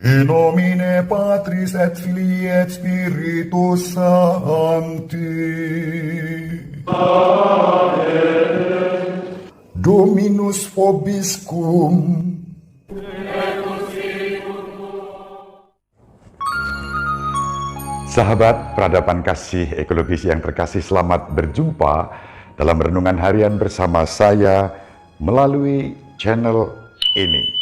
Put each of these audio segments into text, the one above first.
In nomine Patris et Filii et Spiritus Sancti. Amen. Dominus vobiscum. Sahabat peradaban kasih ekologis yang terkasih, selamat berjumpa dalam renungan harian bersama saya melalui channel ini.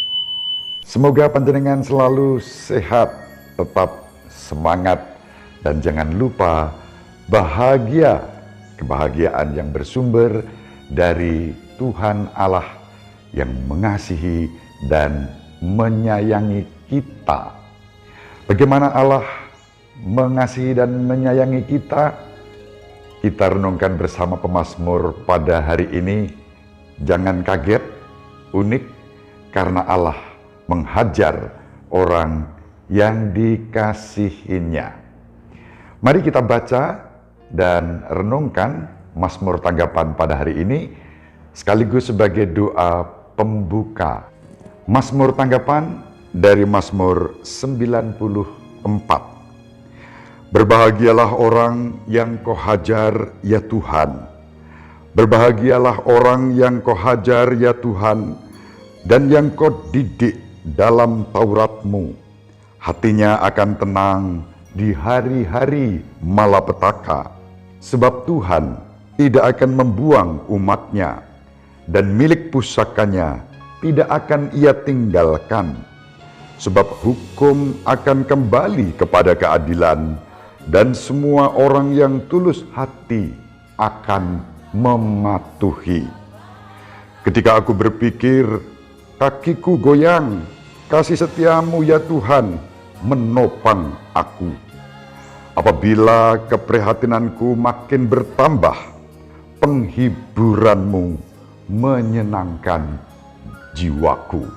Semoga panjenengan selalu sehat, tetap semangat, dan jangan lupa bahagia, kebahagiaan yang bersumber dari Tuhan Allah yang mengasihi dan menyayangi kita. Bagaimana Allah mengasihi dan menyayangi kita? Kita renungkan bersama pemazmur pada hari ini. Jangan kaget, unik, karena Allah menghajar orang yang dikasihinya. Mari kita baca dan renungkan Mazmur tanggapan pada hari ini sekaligus sebagai doa pembuka. Mazmur tanggapan dari Mazmur 94. Berbahagialah orang yang Kau hajar ya Tuhan. Berbahagialah orang yang Kau hajar ya Tuhan, dan yang Kau didik dalam Taurat-Mu. Hatinya akan tenang di hari-hari malapetaka, sebab Tuhan tidak akan membuang umat-Nya, dan milik pusakanya tidak akan Ia tinggalkan. Sebab hukum akan kembali kepada keadilan, dan semua orang yang tulus hati akan mematuhi. Ketika aku berpikir, kakiku goyang, kasih setiamu ya Tuhan menopang aku. Apabila keprihatinanku makin bertambah, penghiburanmu menyenangkan jiwaku.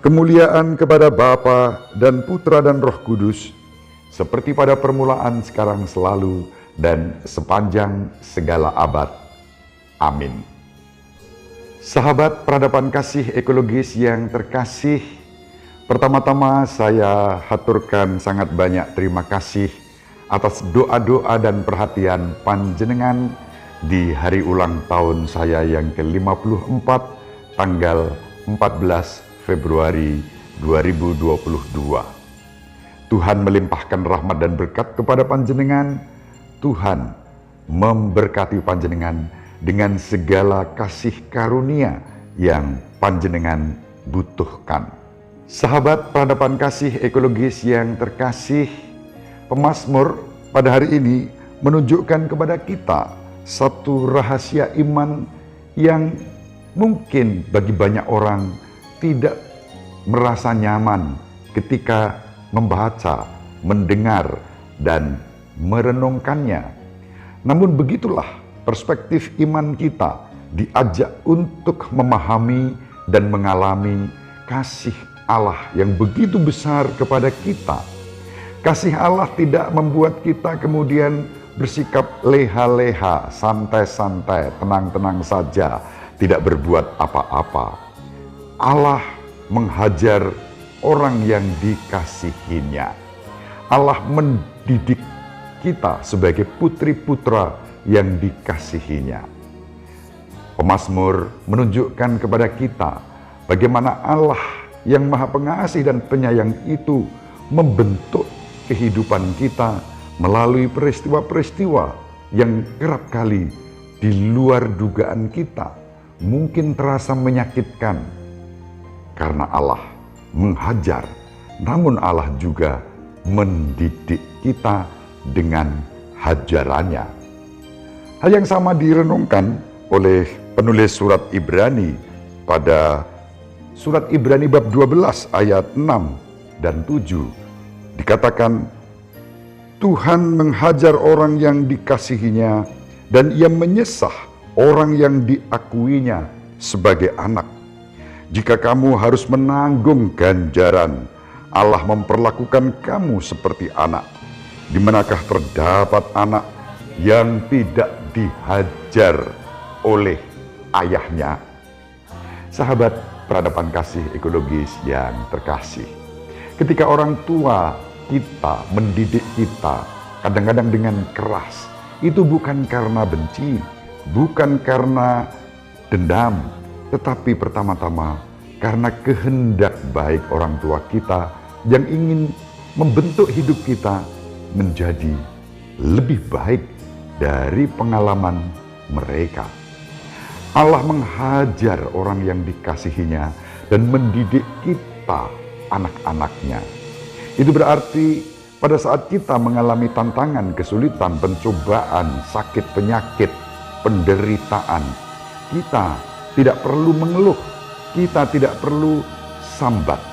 Kemuliaan kepada Bapa dan Putra dan Roh Kudus, seperti pada permulaan, sekarang, selalu, dan sepanjang segala abad. Amin. Sahabat peradaban kasih ekologis yang terkasih, pertama-tama saya haturkan sangat banyak terima kasih atas doa-doa dan perhatian panjenengan di hari ulang tahun saya yang ke-54 tanggal 14 Februari 2022. Tuhan melimpahkan rahmat dan berkat kepada panjenengan. Tuhan memberkati panjenengan dengan segala kasih karunia yang panjenengan butuhkan. Sahabat peradaban kasih ekologis yang terkasih, pemazmur pada hari ini menunjukkan kepada kita satu rahasia iman yang mungkin bagi banyak orang tidak merasa nyaman ketika membaca, mendengar, dan merenungkannya. Namun begitulah perspektif iman kita diajak untuk memahami dan mengalami kasih Allah yang begitu besar kepada kita. Kasih Allah tidak membuat kita kemudian bersikap leha-leha, santai-santai, tenang-tenang saja, tidak berbuat apa-apa. Allah menghajar orang yang dikasihinya. Allah mendidik kita sebagai putri-putra yang dikasihinya. Pemazmur menunjukkan kepada kita bagaimana Allah yang Maha Pengasih dan Penyayang itu membentuk kehidupan kita melalui peristiwa-peristiwa yang kerap kali di luar dugaan kita, mungkin terasa menyakitkan. Karena Allah menghajar, namun Allah juga mendidik kita dengan hajarannya. Hal yang sama direnungkan oleh penulis surat Ibrani pada surat Ibrani bab 12 ayat 6 dan 7. Dikatakan, Tuhan menghajar orang yang dikasihinya, dan Ia menyesah orang yang diakuinya sebagai anak. Jika kamu harus menanggung ganjaran, Allah memperlakukan kamu seperti anak. Di manakah terdapat anak yang tidak dihajar oleh ayahnya? Sahabat peradaban kasih ekologis yang terkasih, Ketika orang tua kita mendidik kita, kadang-kadang dengan keras, itu bukan karena benci, bukan karena dendam, tetapi pertama-tama karena kehendak baik orang tua kita yang ingin membentuk hidup kita menjadi lebih baik dari pengalaman mereka. Allah menghajar orang yang dikasihinya dan mendidik kita, anak-anaknya. Itu berarti pada saat kita mengalami tantangan, kesulitan, pencobaan, sakit, penyakit, penderitaan, kita tidak perlu mengeluh, kita tidak perlu sambat.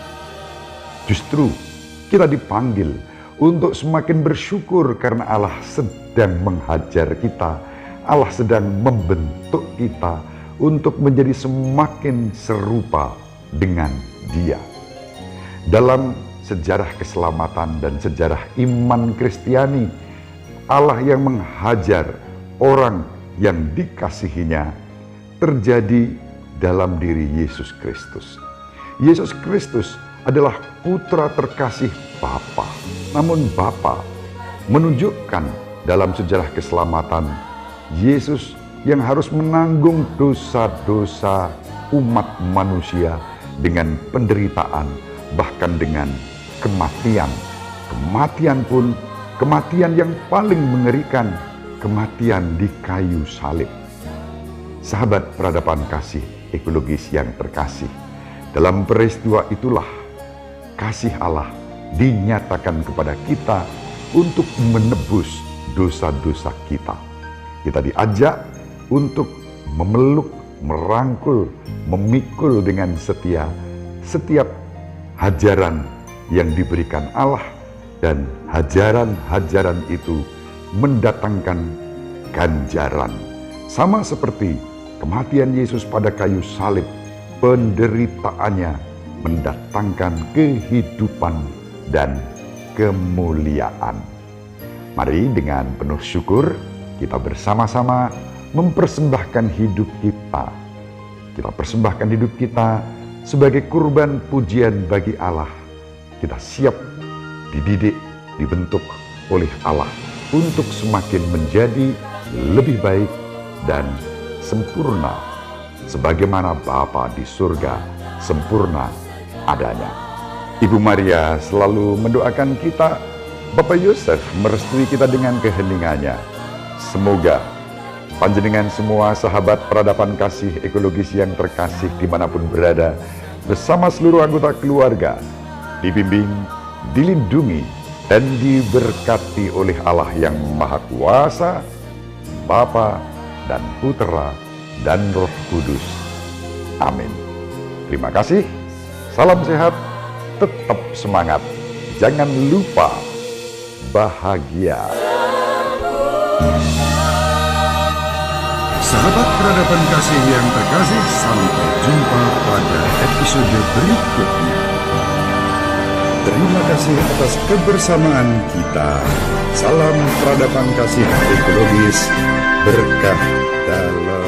Justru kita dipanggil untuk semakin bersyukur karena Allah sedang menghajar kita, Allah sedang membentuk kita untuk menjadi semakin serupa dengan Dia. Dalam sejarah keselamatan dan sejarah iman Kristiani, Allah yang menghajar orang yang dikasihinya terjadi dalam diri Yesus Kristus. Yesus Kristus adalah putra terkasih Bapa. Namun Bapa menunjukkan dalam sejarah keselamatan Yesus yang harus menanggung dosa-dosa umat manusia dengan penderitaan, bahkan dengan kematian. Kematian pun kematian yang paling mengerikan, kematian di kayu salib. Sahabat peradaban kasih ekologis yang terkasih, dalam peristiwa itulah kasih Allah dinyatakan kepada kita untuk menebus dosa-dosa kita. Kita diajak untuk memeluk, merangkul, memikul dengan setia setiap hajaran yang diberikan Allah, dan hajaran-hajaran itu mendatangkan ganjaran. Sama seperti kematian Yesus pada kayu salib, penderitaannya mendatangkan kehidupan dan kemuliaan. Mari dengan penuh syukur kita bersama-sama mempersembahkan hidup kita. Kita persembahkan hidup kita sebagai kurban pujian bagi Allah. Kita siap dididik, dibentuk oleh Allah untuk semakin menjadi lebih baik dan sempurna, sebagaimana Bapa di surga sempurna adanya. Ibu Maria selalu mendoakan kita, Bapak Yosef merestui kita dengan keheningannya. Semoga panjenengan semua sahabat peradaban kasih ekologis yang terkasih dimanapun berada, bersama seluruh anggota keluarga, dibimbing, dilindungi, dan diberkati oleh Allah yang Maha Kuasa, Bapa dan Putera dan Roh Kudus. Amin. Terima kasih. Salam sehat, tetap semangat. Jangan lupa bahagia. Sahabat peradaban kasih yang terkasih, sampai jumpa pada episode berikutnya. Terima kasih atas kebersamaan kita. Salam peradaban kasih ekologis, berkah dalam